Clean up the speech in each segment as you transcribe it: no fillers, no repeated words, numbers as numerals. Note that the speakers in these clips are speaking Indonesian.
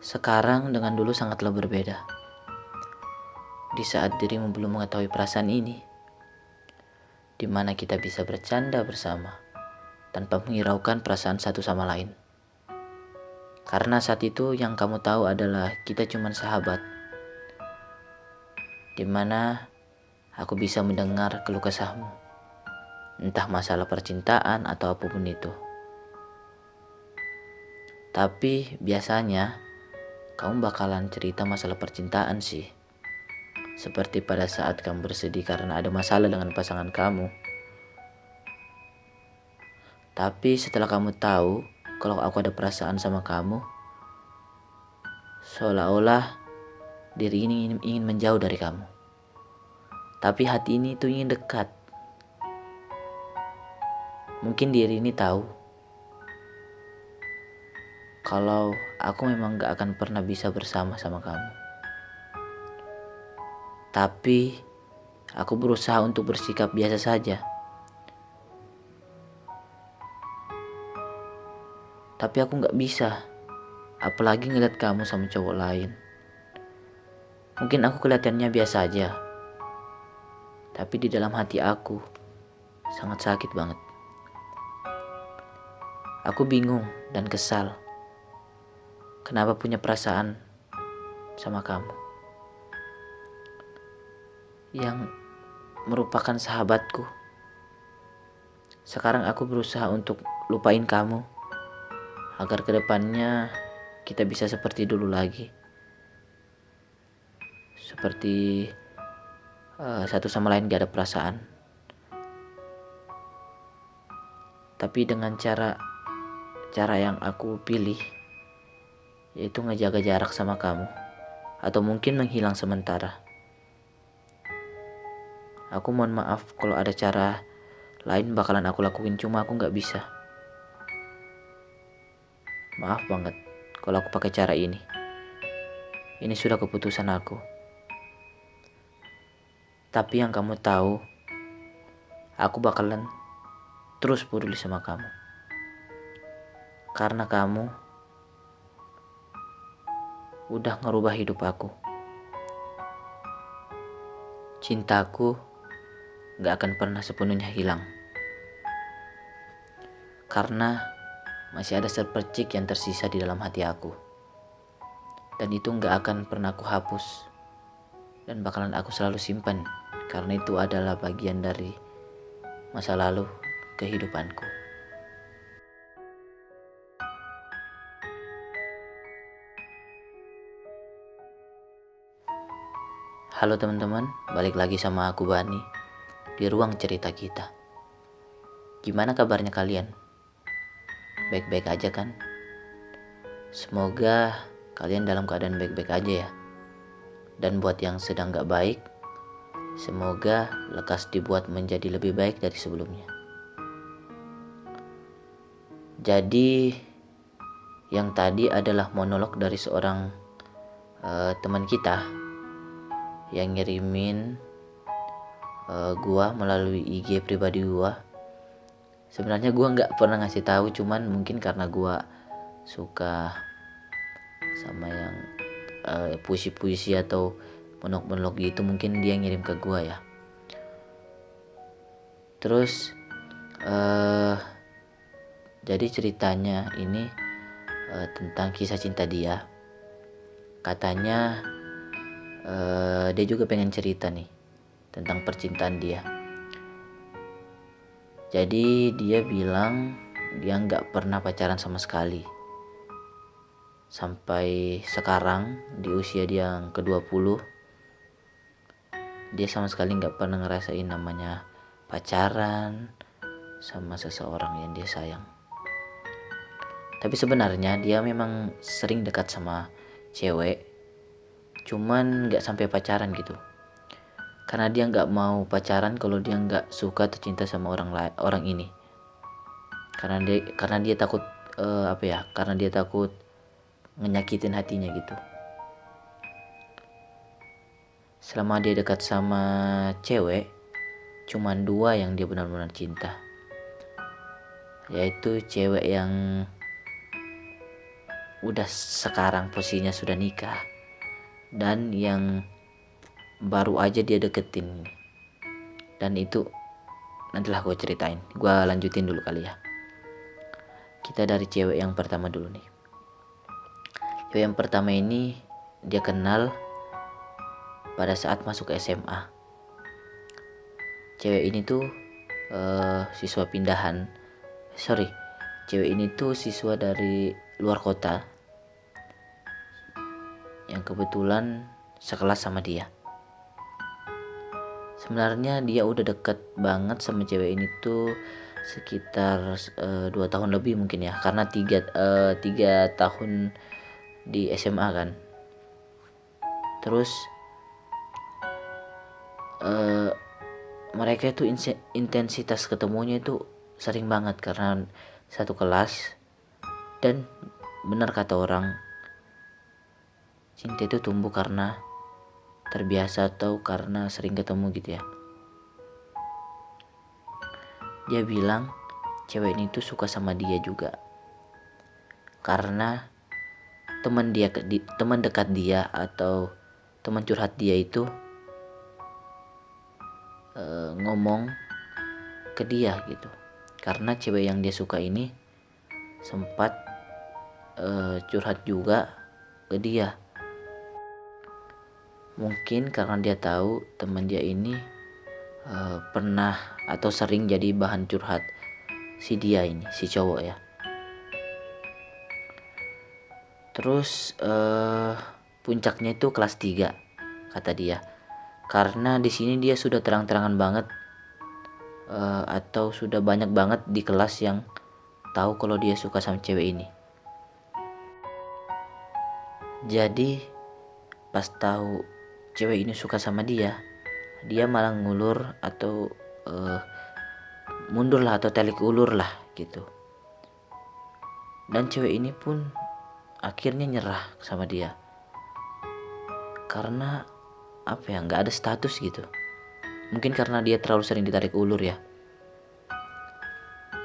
Sekarang dengan dulu sangatlah berbeda. Di saat dirimu belum mengetahui perasaan ini, di mana kita bisa bercanda bersama tanpa menghiraukan perasaan satu sama lain. Karena saat itu yang kamu tahu adalah kita cuma sahabat, di mana aku bisa mendengar keluh kesahmu, entah masalah percintaan atau apapun itu. Tapi biasanya kamu bakalan cerita masalah percintaan sih. Seperti pada saat kamu bersedih karena ada masalah dengan pasangan kamu. Tapi setelah kamu tahu kalau aku ada perasaan sama kamu, seolah-olah diri ini ingin menjauh dari kamu. Tapi hati ini tuh ingin dekat. Mungkin diri ini tahu kalau aku memang gak akan pernah bisa bersama sama kamu. Tapi aku berusaha untuk bersikap biasa saja. Tapi aku gak bisa, apalagi ngeliat kamu sama cowok lain. Mungkin aku kelihatannya biasa aja, tapi di dalam hati aku sangat sakit banget. Aku bingung dan kesal. Kenapa punya perasaan sama kamu yang merupakan sahabatku. Sekarang aku berusaha untuk lupain kamu agar kedepannya kita bisa seperti dulu lagi. Seperti satu sama lain gak ada perasaan. Tapi dengan cara yang aku pilih, yaitu ngejaga jarak sama kamu, atau mungkin menghilang sementara. Aku mohon maaf kalau ada cara lain bakalan aku lakuin, cuma aku gak bisa. Maaf banget kalau aku pakai cara ini. Ini sudah keputusan aku. Tapi yang kamu tahu, aku bakalan terus peduli sama kamu. Karena kamu udah ngerubah hidup aku. Cintaku gak akan pernah sepenuhnya hilang. Karena masih ada sepercik yang tersisa di dalam hati aku. Dan itu gak akan pernah aku hapus. Dan bakalan aku selalu simpan. Karena itu adalah bagian dari masa lalu kehidupanku. Halo teman-teman, balik lagi sama aku Bani di ruang cerita kita. Gimana kabarnya kalian? Baik-baik aja kan? Semoga kalian dalam keadaan baik-baik aja ya. Dan buat yang sedang gak baik, semoga lekas dibuat menjadi lebih baik dari sebelumnya. Jadi yang tadi adalah monolog dari seorang teman kita yang ngirimin gua melalui IG pribadi gua. Sebenarnya gua nggak pernah ngasih tahu, cuman mungkin karena gua suka sama yang puisi-puisi atau monolog gitu, mungkin dia ngirim ke gua ya. Terus jadi ceritanya ini tentang kisah cinta dia. Katanya dia juga pengen cerita nih tentang percintaan dia. Jadi dia bilang dia nggak pernah pacaran sama sekali. Sampai sekarang di usia dia yang ke-20, dia sama sekali nggak pernah ngerasain namanya pacaran sama seseorang yang dia sayang. Tapi sebenarnya dia memang sering dekat sama cewek, cuman gak sampai pacaran gitu. Karena dia gak mau pacaran kalau dia gak suka atau cinta sama orang ini. Karena dia takut karena dia takut ngenyakitin hatinya gitu. Selama dia dekat sama cewek, cuman 2 yang dia benar-benar cinta. Yaitu cewek yang udah sekarang posisinya sudah nikah, dan yang baru aja dia deketin. Dan itu nantilah gue ceritain, gue lanjutin dulu kali ya. Kita dari cewek yang pertama dulu nih. Cewek yang pertama ini dia kenal pada saat masuk ke SMA. Cewek ini tuh siswa pindahan. Cewek ini tuh siswa dari luar kota yang kebetulan sekelas sama dia. Sebenarnya dia udah deket banget sama cewek ini tuh sekitar 2 tahun lebih mungkin ya, karena 3 tahun di SMA kan. Terus mereka itu intensitas ketemunya itu sering banget karena satu kelas. Dan benar kata orang, cinta itu tumbuh karena terbiasa atau karena sering ketemu gitu ya. Dia bilang cewek ini tuh suka sama dia juga karena teman dekat dia atau teman curhat dia itu ngomong ke dia gitu. Karena cewek yang dia suka ini sempat curhat juga ke dia. Mungkin karena dia tahu teman dia ini pernah atau sering jadi bahan curhat si cowok ya. Terus puncaknya itu kelas 3 kata dia. Karena di sini dia sudah terang-terangan banget atau sudah banyak banget di kelas yang tahu kalau dia suka sama cewek ini. Jadi pas tahu cewek ini suka sama dia malah ngulur atau mundur lah atau telik ulur lah gitu. Dan cewek ini pun akhirnya nyerah sama dia karena nggak ada status gitu. Mungkin karena dia terlalu sering ditarik ulur ya.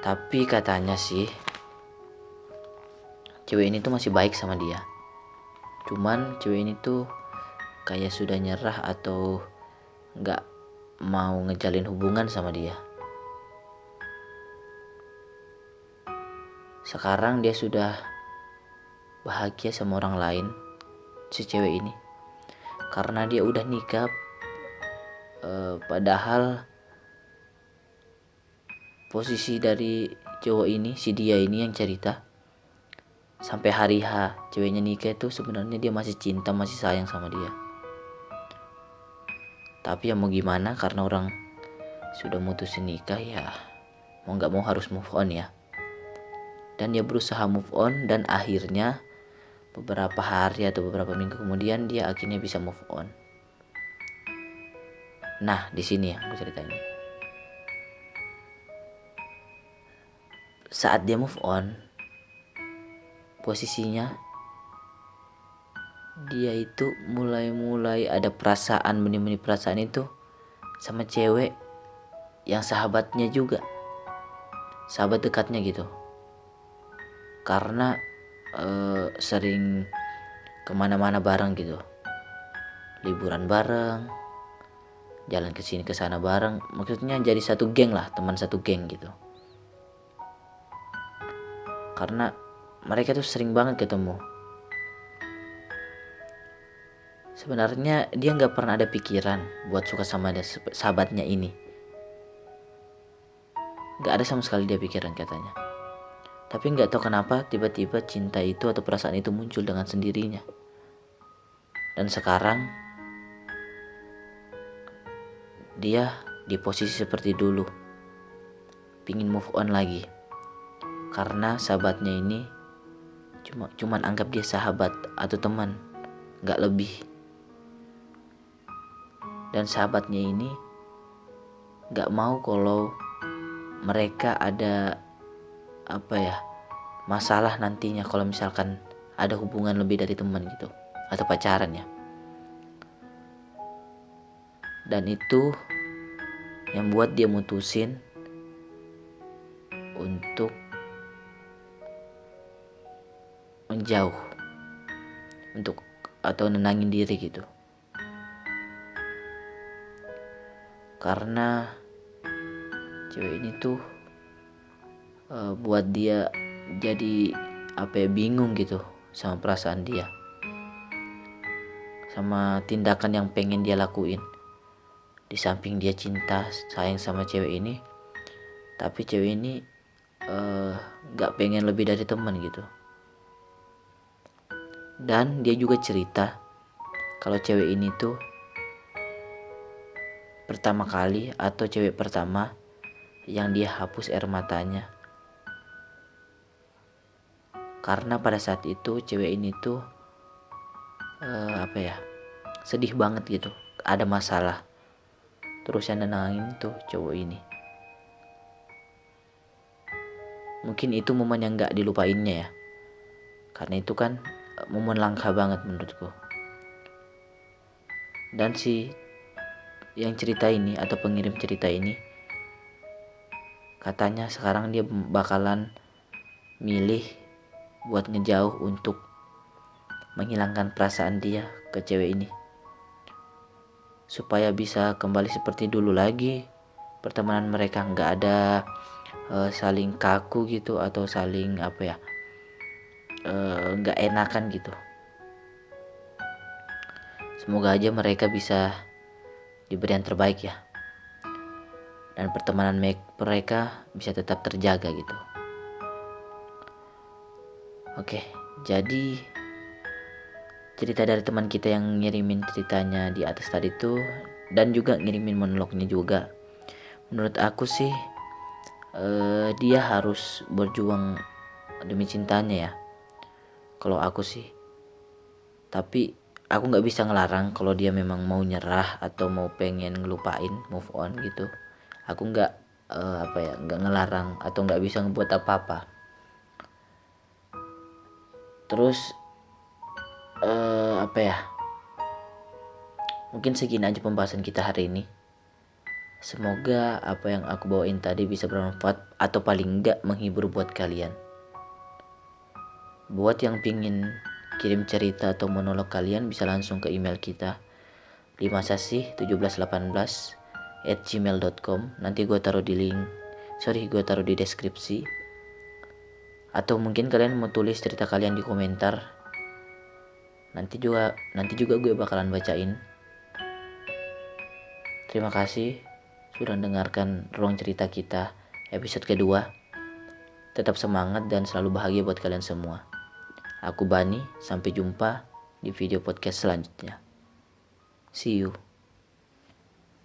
Tapi katanya sih cewek ini tuh masih baik sama dia. Cuman cewek ini tuh kayak sudah nyerah atau nggak mau ngejalin hubungan sama dia. Sekarang dia sudah bahagia sama orang lain, si cewek ini, karena dia udah nikah. Padahal posisi dari cowok ini, si dia ini yang cerita, sampai hari H ceweknya nikah itu sebenarnya dia masih cinta, masih sayang sama dia. Tapi ya mau gimana, karena orang sudah mutusin nikah ya mau gak mau harus move on ya. Dan dia berusaha move on, dan akhirnya beberapa hari atau beberapa minggu kemudian dia akhirnya bisa move on. Nah di sini ya gue ceritain. Saat dia move on, posisinya dia itu mulai ada perasaan, benih-benih perasaan itu sama cewek yang sahabatnya juga, sahabat dekatnya gitu. Karena sering kemana-mana bareng gitu, liburan bareng, jalan ke sini ke sana bareng, maksudnya jadi satu geng lah, teman satu geng gitu. Karena mereka tuh sering banget ketemu. Sebenarnya dia nggak pernah ada pikiran buat suka sama sahabatnya ini, nggak ada sama sekali dia pikiran katanya. Tapi nggak tahu kenapa tiba-tiba cinta itu atau perasaan itu muncul dengan sendirinya. Dan sekarang dia di posisi seperti dulu, pingin move on lagi, karena sahabatnya ini cuman anggap dia sahabat atau teman, nggak lebih. Dan sahabatnya ini nggak mau kalau mereka ada masalah nantinya kalau misalkan ada hubungan lebih dari teman gitu atau pacaran ya. Dan itu yang buat dia mutusin untuk menjauh untuk atau nenangin diri gitu. Karena cewek ini tuh buat dia jadi bingung gitu sama perasaan dia, sama tindakan yang pengen dia lakuin. Di samping dia cinta sayang sama cewek ini, tapi cewek ini gak pengen lebih dari teman gitu. Dan dia juga cerita kalau cewek ini tuh pertama kali atau cewek pertama yang dia hapus air matanya. Karena pada saat itu cewek ini tuh sedih banget gitu, ada masalah. Terus yang nenangin tuh cowok ini. Mungkin itu momen yang gak dilupainnya ya, karena itu kan momen langka banget menurutku. Dan si yang cerita ini atau pengirim cerita ini katanya sekarang dia bakalan milih buat ngejauh untuk menghilangkan perasaan dia ke cewek ini, supaya bisa kembali seperti dulu lagi. Pertemanan mereka nggak ada saling kaku gitu atau saling nggak enakan gitu. Semoga aja mereka bisa diberi yang terbaik ya, dan pertemanan mereka bisa tetap terjaga gitu. Oke, jadi cerita dari teman kita yang ngirimin ceritanya di atas tadi tuh, dan juga ngirimin monolognya juga, menurut aku sih dia harus berjuang demi cintanya ya, kalau aku sih. Tapi aku nggak bisa ngelarang kalau dia memang mau nyerah atau mau pengen ngelupain, move on gitu. Aku nggak nggak ngelarang atau nggak bisa ngebuat apa-apa. Terus mungkin segini aja pembahasan kita hari ini. Semoga apa yang aku bawain tadi bisa bermanfaat atau paling enggak menghibur buat kalian. Buat yang pingin kirim cerita atau monolog kalian bisa langsung ke email kita 5sasih1718@gmail.com. Nanti gue taruh di deskripsi. Atau mungkin kalian mau tulis cerita kalian di komentar. Nanti juga gue bakalan bacain. Terima kasih sudah mendengarkan ruang cerita kita episode kedua. Tetap semangat dan selalu bahagia buat kalian semua. Aku Bani, sampai jumpa di video podcast selanjutnya. See you.